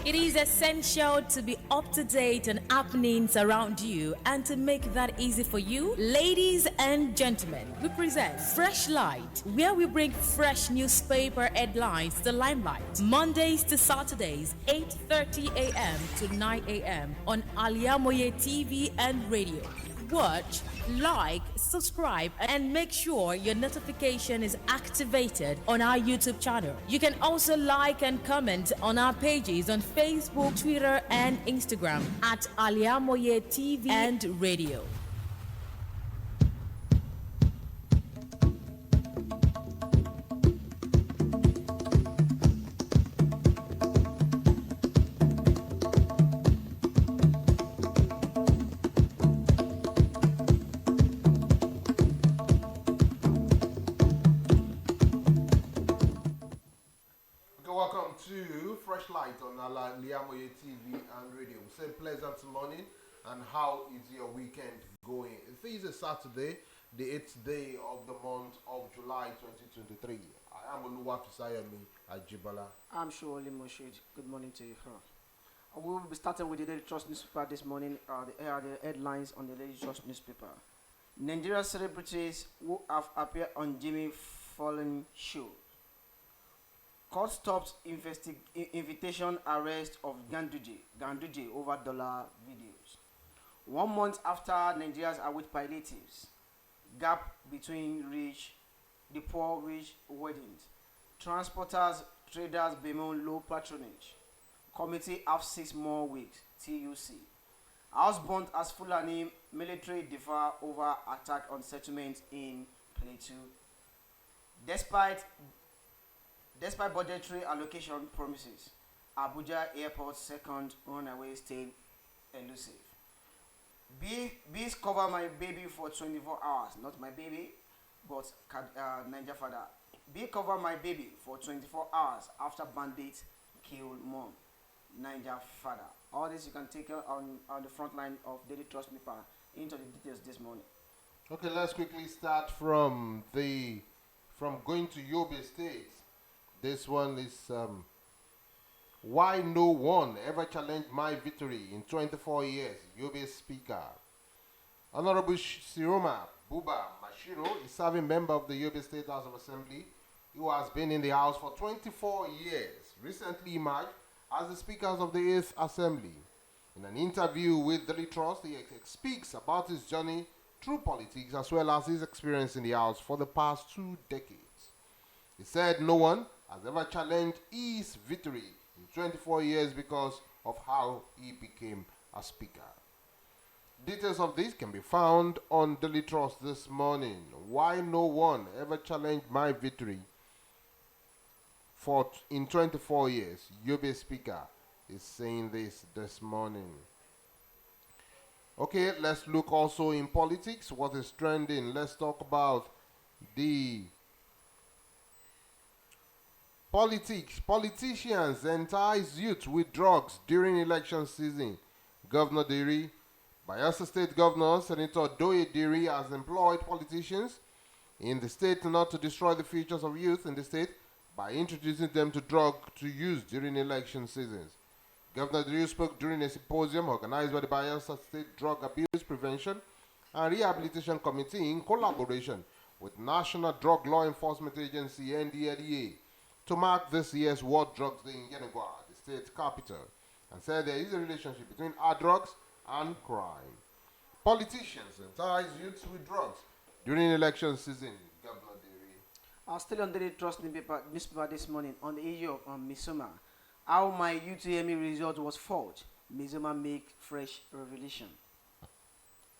It is essential to be up to date on happenings around you, and to make that easy for you, ladies and gentlemen, we present Freshlight, where we bring fresh newspaper headlines to the limelight. Mondays to Saturdays, 8:30 a.m. to 9 a.m. on Al-IyamoyeTv and radio. Watch, like, subscribe, and make sure your notification is activated on our YouTube channel. You can also like and comment on our pages on Facebook, Twitter, and Instagram at Al-IyamoyeTv and radio. Welcome to Freshlight on Al-IyamoyeTv and radio. We say pleasant morning, and how is your weekend going? It is a Saturday, the 8th day of the month of July 2023. I am OLUWAFISAYOMI, AJIBOLA. I'm SOWOLE MOSHOOD. Good morning to you, sir. We will be starting with the Daily Trust newspaper this morning. The headlines on the Daily Trust newspaper. Nigerian celebrities who have appeared on Jimmy Fallon show. Court stops invitation arrest of Ganduje over dollar videos. 1 month after Nigerians await palliatives. Gap between the poor rich weddings. Transporters, traders bemoan low patronage. Committee have 6 more weeks. TUC. House burnt as Fulani military differ over attack on settlements in Plateau. Despite budgetary allocation promises, Abuja Airport's second runaway stayed elusive. Bees cover my baby for 24 hours. Not my baby, but Niger father. Bee cover my baby for 24 hours after bandits killed mom. Niger father. All this you can take on the front line of Daily Trust newspaper. Into the details this morning. Okay, let's quickly start from going to Yobe State. This one is why no one ever challenged my victory in 24 years. Yobe Speaker Honorable Siroma Buba Mashiro is serving member of the Yobe State House of Assembly, who has been in the House for 24 years. Recently emerged as the Speakers of the 8th Assembly. In an interview with Daily Trust, he speaks about his journey through politics as well as his experience in the House for the past 2 decades. He said no one has ever challenged his victory in 24 years because of how he became a speaker. Details of this can be found on Daily Trust this morning. Why no one ever challenged my victory in 24 years. Yobe Speaker is saying this morning. Okay, let's look also in politics. What is trending? Let's talk about the Politicians entice youth with drugs during election season. Governor Diri, Bayelsa State Governor Senator Doye Diri has employed politicians in the state not to destroy the futures of youth in the state by introducing them to drug to use during election seasons. Governor Diri spoke during a symposium organized by the Bayelsa State Drug Abuse Prevention and Rehabilitation Committee in collaboration with National Drug Law Enforcement Agency NDLEA, to mark this year's World Drugs Day in Yenagoa, the state capital, and said there is a relationship between hard drugs and crime. Politicians entice youths with drugs during election season. Governor Diri. Still on Daily Trust newspaper this morning on the issue of Misoma. How my UTME result was forged. Misoma make fresh revelation.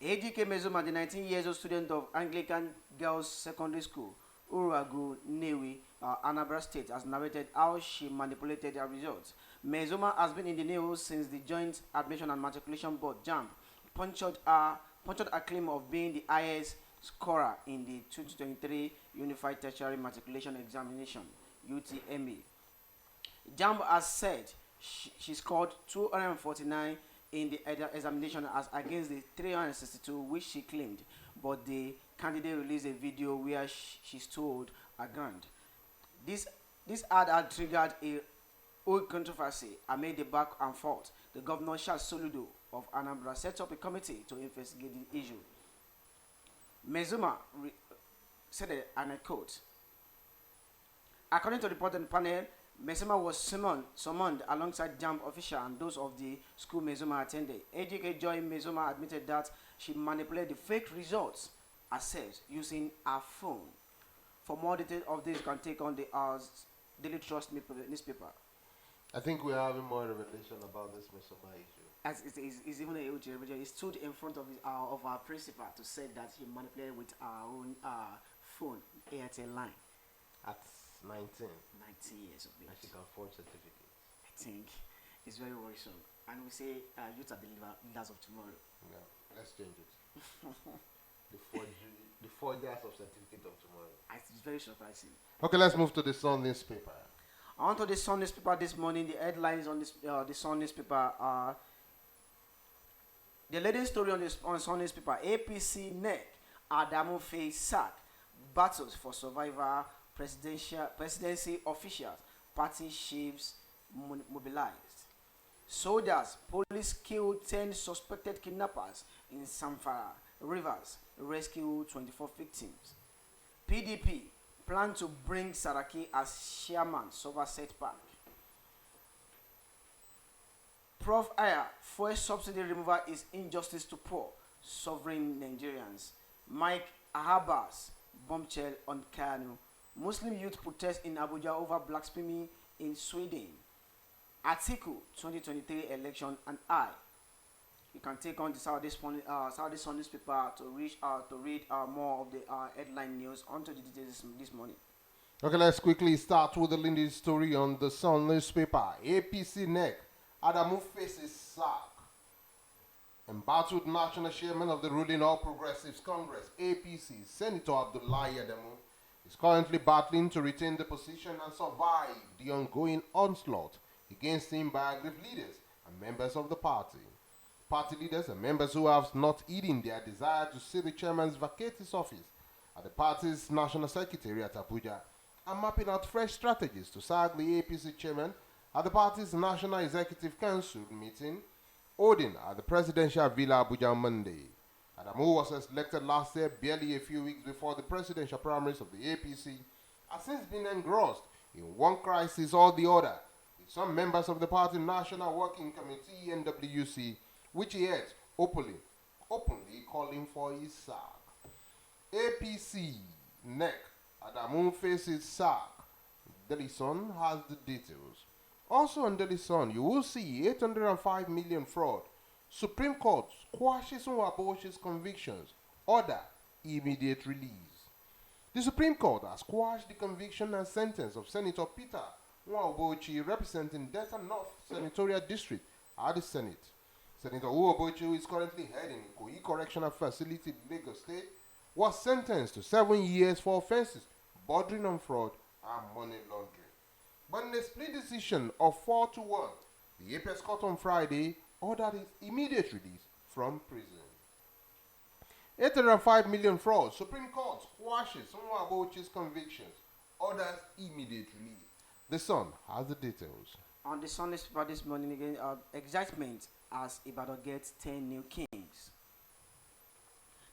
AGK Misoma, the 19 years old student of Anglican Girls Secondary School, Uragu, Newi, Anambra State, has narrated how she manipulated her results. Mezoma has been in the news since the Joint Admission and Matriculation Board, JAMB, punctured a claim of being the highest scorer in the 2023 Unified Tertiary Matriculation Examination, UTME. JAMB has said she scored 249 in the examination as against the 362 which she claimed, but the candidate released a video where she stole a grand. This ad had triggered old controversy amid the back and forth. The governor SOWOLE of Anambra set up a committee to investigate the issue. Mezuma said, and I quote, according to the report on the panel, Mezuma was summoned alongside JAMB officials and those of the school Mezuma attended. AJK Joy Mezuma admitted that she manipulated the fake results assessed using her phone. For more details of this, you can take on the Daily Trust newspaper. I think we're having more revelation about this Mezuma issue. As it's even a huge revelation. He stood in front of our principal to say that he manipulated with our own phone, Airtel line. At 19. 90 years of age. And she can forge certificates. I think it's very worrisome. And we say youth are the leaders of tomorrow. Yeah, let's change it. the forgers of certificate of tomorrow. It's very surprising. Okay, let's move to the Sun newspaper. On to the Sun newspaper this morning. The headlines on the Sun newspaper are the latest story on Sun newspaper. APC neck Adamu face sack battles for survivor. Presidency officials, party chiefs mobilized. Soldiers, police kill 10 suspected kidnappers in Samfara Rivers, rescue 24 victims. PDP plan to bring Saraki as chairman, Soba setback. Prof. Aya, fuel subsidy removal is injustice to poor, sovereign Nigerians. Mike Ahabas, bombshell on Kanu. Muslim youth protest in Abuja over blasphemy in Sweden. Atiku 2023 election and I. You can take on the Saturday Sun newspaper to read more of the headline news onto the details this morning. Okay, let's quickly start with the leading story on the Sun newspaper. APC neck Adamu faces sack. Embattled national chairman of the ruling All Progressives Congress, APC, Senator Abdullahi Adamu, is currently battling to retain the position and survive the ongoing onslaught against him by aggrieved leaders and members of the party. Party leaders and members who have not hidden their desire to see the chairman's vacate his office at the party's national secretariat at Abuja are mapping out fresh strategies to sack the APC chairman at the party's National Executive Council meeting holding at the Presidential Villa Abuja on Monday. Adamu was elected last year, barely a few weeks before the presidential primaries of the APC, has since been engrossed in one crisis or the other, with some members of the party National Working Committee (NWC), which he heads, openly calling for his sack. APC neck Adamu faces sack. Daily Sun has the details. Also on Daily Sun, you will see 805 million fraud. Supreme Court quashes Nwabochi's convictions. Order immediate release. The Supreme Court has quashed the conviction and sentence of Senator Peter Nwabochi, representing Delta North Senatorial District at the Senate. Senator Nwabochi, who is currently heading Ikoyi Correctional Facility in Lagos State, was sentenced to 7 years for offenses bordering on fraud and money laundering. But in a split decision of 4-1, the Apex Court on Friday ordered his immediate release from prison. 805 million fraud. Supreme Court quashes Nwabochi's convictions. Orders immediate release. The Sun has the details. On the Sun newspaper this morning again, excitement as Ibadan gets 10 new kings.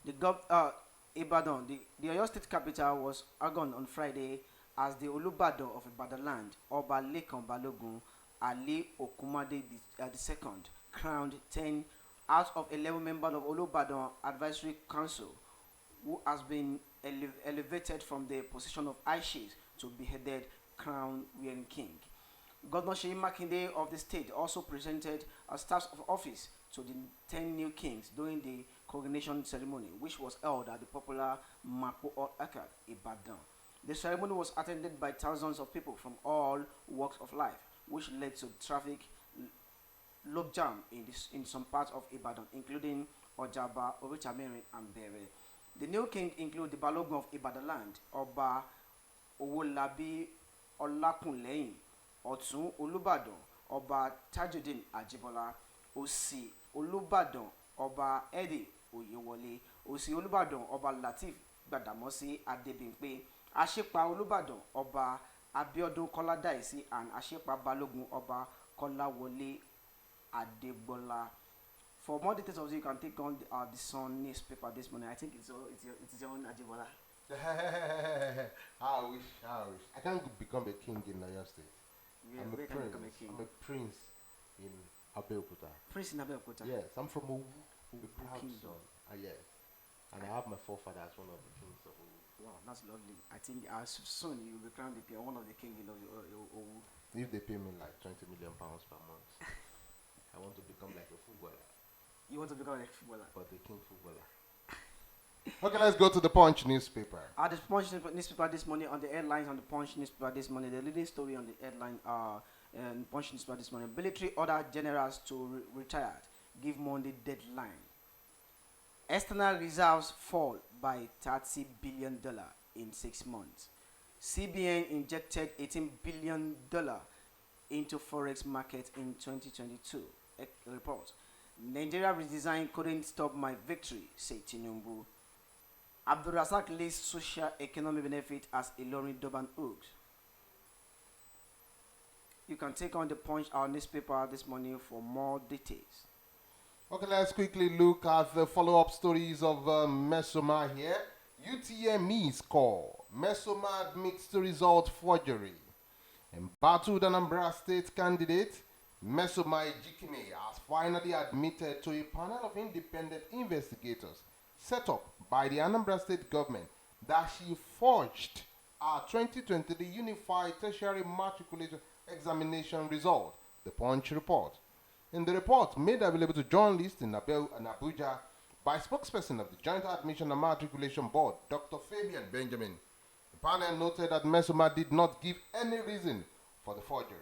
Ibadan, the Oyo State capital, was ordained on Friday as the Olubadan of Ibadan land, Oba Lekan Balogun Ali Okumade II, crowned 10 out of 11 members of Olubadan Advisory Council, who has been elevated from the position of High Chief to beheaded crown-wearing king. Governor Seyi Makinde of the state also presented a staff of office to the 10 new kings during the coronation ceremony, which was held at the popular Mapo Akad, Ibadan. The ceremony was attended by thousands of people from all walks of life, which led to traffic logjam in some parts of Ibadan, including Ojaba, Orichamere, and Bere. The new king include the Balogun of Ibadan land, Oba Owolabi Olakunleyin, Otun Olubadan, Oba Tajuddin Ajibola, Osi Olubadan, Oba Ede Oyewole, Osi Olubadan, Oba Latif Gbadamosi Adebimpe, Asepa Olubadan, Oba Abiodun Koladaisi and Ashepa Balogun Oba Kolawole Adebola. For more details of this, you can take on the Sun newspaper this morning. I think it's your own Ajibola. I wish. I can't become a king in Oyo State. Yeah, I'm a prince. I'm a prince in Abeokuta. Prince in Abeokuta? Yes, I'm from Owu, the proud Kingdom. son. Yes. And I have my forefather as one of the kings of Owu. Wow, that's lovely. I think soon you will be crowned one of the king in Owu. If they pay me like £20 million per month, I want to become like a footballer. You want to become a footballer? But the king footballer. Okay, let's go to the Punch newspaper. The Punch newspaper this morning, on the headlines on the Punch newspaper this morning, the leading story on the headline Punch newspaper this morning: military order generals to retired give Monday deadline. External reserves fall by $30 billion in 6 months. CBN injected $18 billion into forex market in 2022. Report: Nigeria redesign couldn't stop my victory, said Tinubu. Abdulrazak lists social economic benefit as Ilorin Durban Hooks. You can take on the Punch, our newspaper this morning, for more details. Okay, let's quickly look at the follow-up stories of Mesoma here. UTME score. Mesoma admits to result forgery. Embattled Anambra State candidate Mesoma Ejikeme has finally admitted to a panel of independent investigators set up by the Anambra State government that she forged our 2023 Unified Tertiary Matriculation Examination result, the Punch report. In the report made available to journalists in Abuja by spokesperson of the Joint Admission and Matriculation Board, Dr. Fabian Benjamin, the panel noted that Mesoma did not give any reason for the forgery.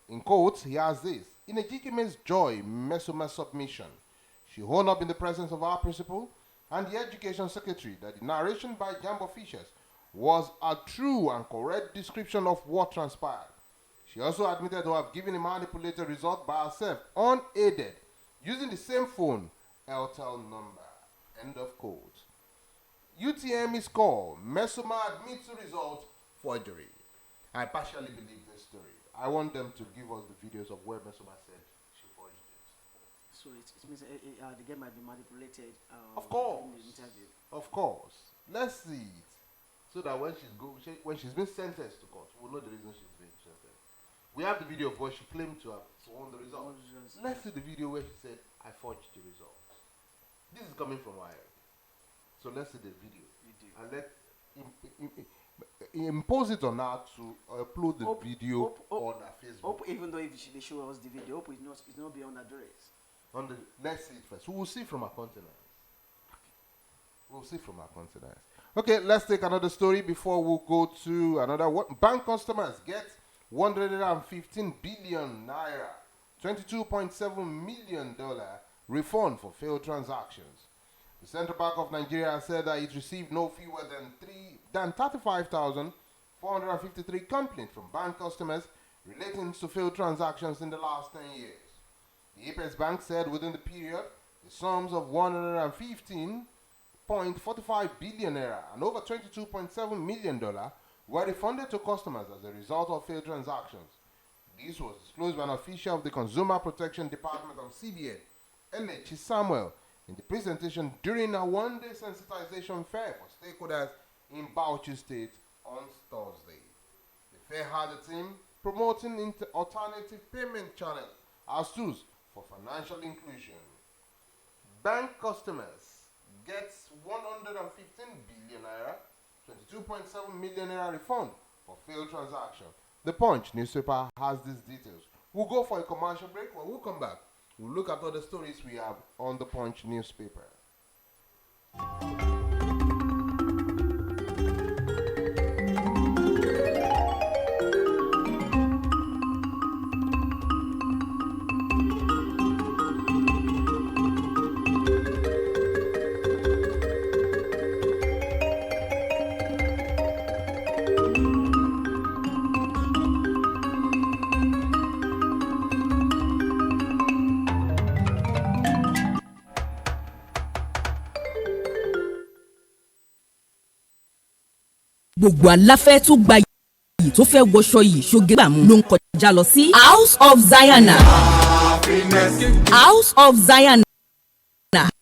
In quotes, he has this: in Ejikeme's joy Mesoma submission, she honed up in the presence of our principal and the Education Secretary that the narration by JAMB officials was a true and correct description of what transpired. She also admitted to have given a manipulated result by herself, unaided, using the same phone, Airtel number. End of quote. UTME score, Mesoma admits to result forgery. I partially believe this story. I want them to give us the videos of where Mesoma said she forged it. So it means the game might be manipulated. Of course. In the interview. Of course. Let's see it. So that when she's been sentenced to court, we'll know the reason she's been sentenced. We have the video of what she claimed to have sworn the result. Let's see the video where she said, I forged the result. This is coming from Wire. So let's see the video. And let impose it on her to upload the video on her Facebook. Hope even though if they show us the video, hope it's not beyond address. Let's see it first. We will see from her countenance. We'll see from her countenance. Okay, let's take another story before we go to another one. Bank customers get 115 billion naira, $22.7 million refund for failed transactions. The Central Bank of Nigeria said that it received no fewer than 35,453 complaints from bank customers relating to failed transactions in the last 10 years. The Apex Bank said within the period, the sums of 115.45 billion naira and over $22.7 million were refunded to customers as a result of failed transactions. This was disclosed by an official of the Consumer Protection Department of CBN, L.H. Samuel, in the presentation during a one-day sensitization fair for stakeholders in Bauchi State on Thursday. The fair had a team promoting alternative payment channels as tools for financial inclusion. Bank customers get 115 billion naira, 22.7 million naira refund for failed transaction. The Punch newspaper has these details. We'll go for a commercial break. When we'll come back, we'll look at all the stories we have on the Punch newspaper. gbogbo aláfẹ́ tún gba yìí tó fẹ́ wọṣọ yìí ṣogegbàmù ló ń kọjá lọ sí House of Zion. House of Zion.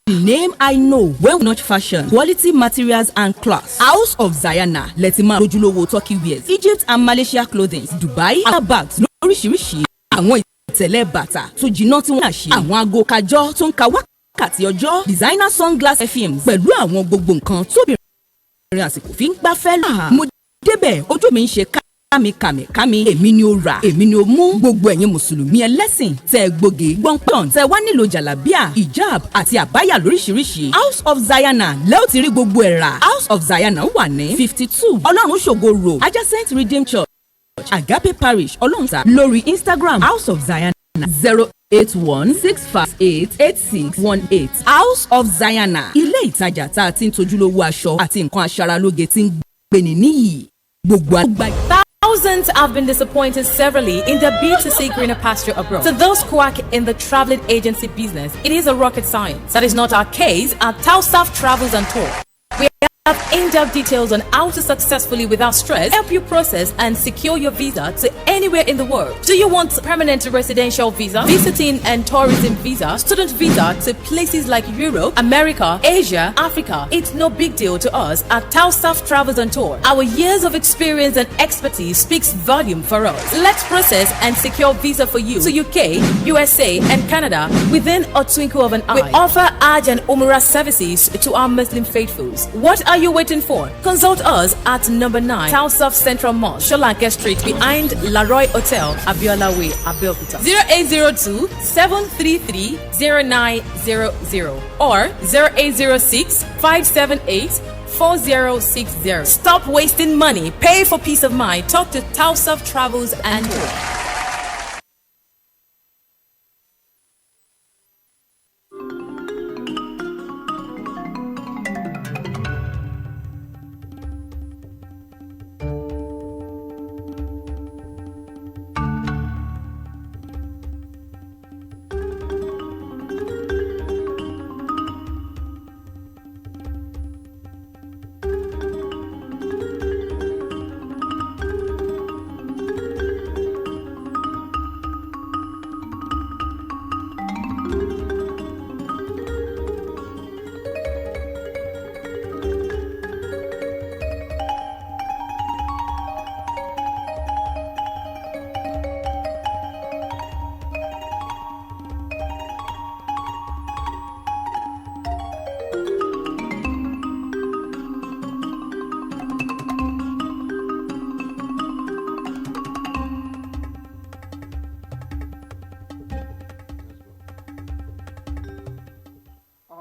The name I know when we not fashion, quality materials and class. House of Zayana, Letima Rojulowo Turkey wears, Egypt and Malaysia clothing, Dubai, bags, lóríṣiríṣi, àwọn ìtẹ̀lẹ̀ bàtà tó jiná tí wọ́n àṣì, àwọn aago kájọ́ tó ń ka wákàtí ọjọ́, designer sunglass perfumes pẹ̀lú àwọn gbogbo nǹkan tóbìnrin àsìkò fi ń gbafẹ́ lọ. Mo débẹ̀ ojú mi ń ṣe kàmì èmi ni ó rà èmi ni ó mú gbogbo ẹ̀yin mùsùlùmí ẹlẹ́sìn tẹ́ gbòógè gbọ̀npọ̀n tẹ́ wá nílò jàlábíà ìjáàb àti àbáyà lóríṣiríṣi House of Zayana lẹ́ọ̀ ti rí gbogbo ẹ̀ rà. House of Zayana wà ní 52 ọlọ́run ṣògo road adjacent Redeemed Church Agape Parish ọlọ́runta lórí Instagram House of Zayana 08165888618 House of Zayana ilé ìtajà tá a ti ń tojúlówó aṣọ àti nǹkan aṣaralóge tí ń gbéni níyì gbogbo àgbà. Thousands have been disappointed severally in their bid to seek greener pasture abroad. To those quack in the traveling agency business, it is a rocket science. That is not our case at Tausaf Travels and Tour. We have in-depth details on how to successfully, without stress, help you process and secure your visa to anywhere in the world. Do you want permanent residential visa, visiting and tourism visa, student visa to places like Europe, America, Asia, Africa? It's no big deal to us at Tausaf Travels and Tour. Our years of experience and expertise speaks volume for us. Let's process and secure visa for you to UK, USA, and Canada within a twinkle of an eye. We offer Hajj and Umrah services to our Muslim faithfuls. What are you waiting for? Consult us at number 9 Tausaf Central Mosque, Sholanke Street, behind Laroy Hotel, Abiola Way, Abeokuta. 0802 733 0900 or 0806 578 4060. Stop wasting money. Pay for peace of mind. Talk to Tausaf Travels and Tour.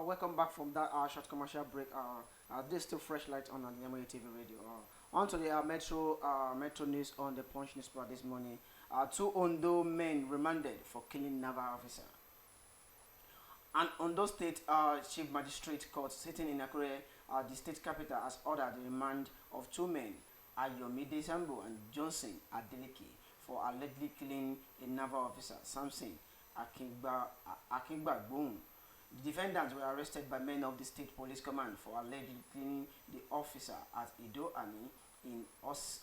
Welcome back from that short commercial break. This is still Freshlight on Al-IyamoyeTv radio. On to the metro news on the Punch newspaper this morning. 2 Ondo men remanded for killing naval officer. An Ondo State Chief Magistrate Court sitting in Akure, the state capital, has ordered the remand of 2 men, Ayomide Sambo and Johnson Adeleke, for allegedly killing a naval officer, Samson Akingba Boom. The defendants were arrested by men of the State Police Command for allegedly killing the officer at Ido Ani in Ose,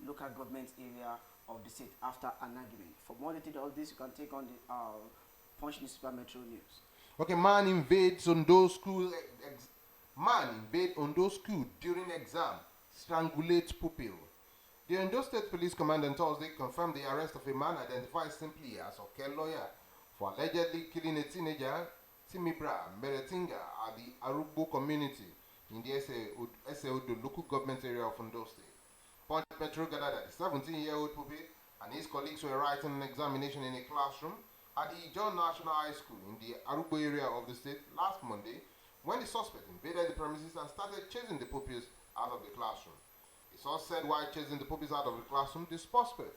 local government area of the state, after an argument. For more details of this, you can take on the Punch newspaper Metro News. Okay, man invades Ondo school. Man invade Ondo school during exam. Strangulates pupil. The Ondo State Police Command on Thursday confirmed the arrest of a man identified simply as Oke Lawyer for allegedly killing a teenager, Timibra Meretinga, at the Arugbo community in the Eseodo local government area of Ondo State. Punch Metro gathered that the 17-year-old puppy and his colleagues were writing an examination in a classroom at the John National High School in the Arugbo area of the state last Monday, when the suspect invaded the premises and started chasing the pupils out of the classroom. The source said while chasing the pupils out of the classroom, the suspect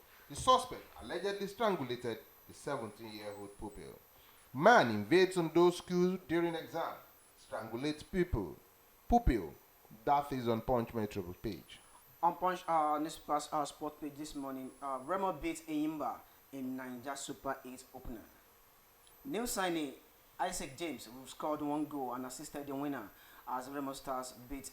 allegedly strangulated the 17-year-old pupil. Man invades Ondo school during exam, strangulates pupil. That is on Punch Metro page. On Punch newspaper's sport page this morning, Remo beats Eyimba in Niger Super 8 opener. New signing Isaac James, who scored 1 goal and assisted the winner as Remo Stars beat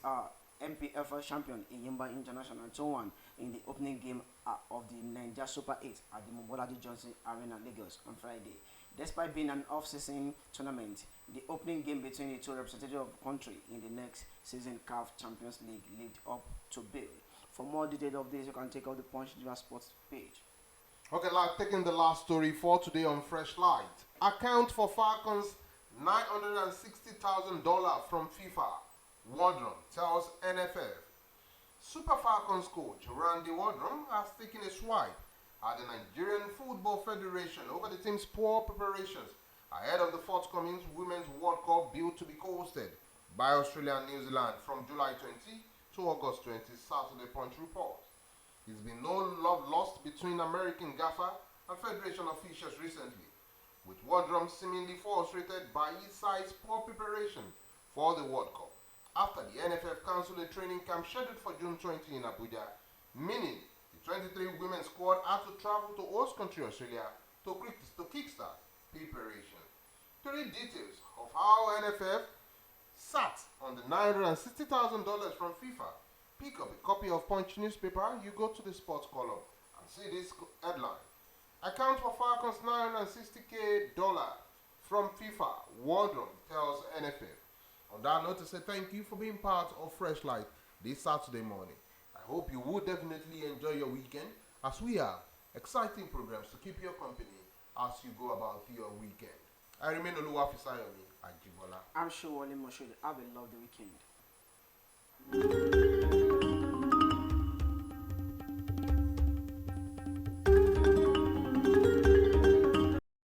MPFL champion Eyimba International 2-1 in the opening game of the Nigeria Super 8 at the Mobolaji Johnson Arena, Lagos on Friday. Despite being an off-season tournament, the opening game between the two representatives of the country in the next season CAF Champions League lived up to bill. For more detailed updates, you can take out the Punch Diva Sports page. Okay, like taking the last story for today on Freshlight. Account for Falcons $960,000 from FIFA. Wardrum tells NFF. Super Falcons coach Randy Wardrum has taken a swipe at the Nigerian Football Federation over the team's poor preparations ahead of the forthcoming Women's World Cup bill to be hosted by Australia and New Zealand from July 20 to August 20, Saturday Punch report. There's been no love lost between American gaffer and Federation officials recently, with Wardrum seemingly frustrated by his side's poor preparation for the World Cup after the NFF cancelled a training camp scheduled for June 20 in Abuja, meaning the 23 women's squad had to travel to host country Australia to kickstart preparation. To read details of how NFF sat on the $960,000 from FIFA, pick up a copy of Punch newspaper, you go to the sports column and see this headline. Account for Falcons $960K from FIFA, Wardrum tells NFF. On that note, to say thank you for being part of Freshlight this Saturday morning. I hope you will definitely enjoy your weekend as we have exciting programs to keep your company as you go about your weekend. I remain OLUWAFISAYOMI, AJIBOLA. I'm SOWOLE, MOSHOOD. Have a lovely weekend.